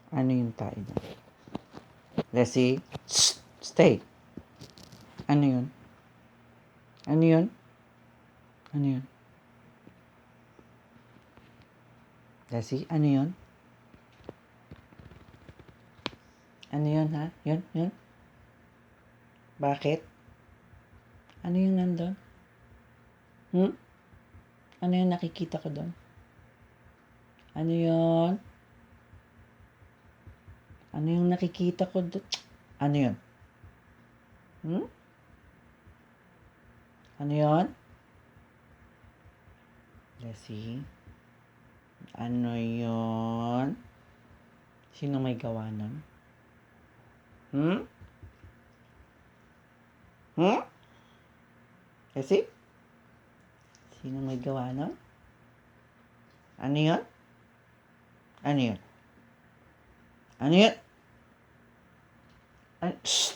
Ano yung tae doon? Leslie, stay. Ano yun? Ano yun? Ano yun? Leslie, ano yun? Ano yun, ha? Yun? Bakit? Ano yung nandun? Ano yung nakikita ko doon? Ano yun? Ano yung nakikita ko doon? Ano yun? Ano yun? Leslie? Ano yun? Sino may gawa nun? Leslie? Sino may gawa nun? Ano yun? Ano yun? Ano yun? Shh!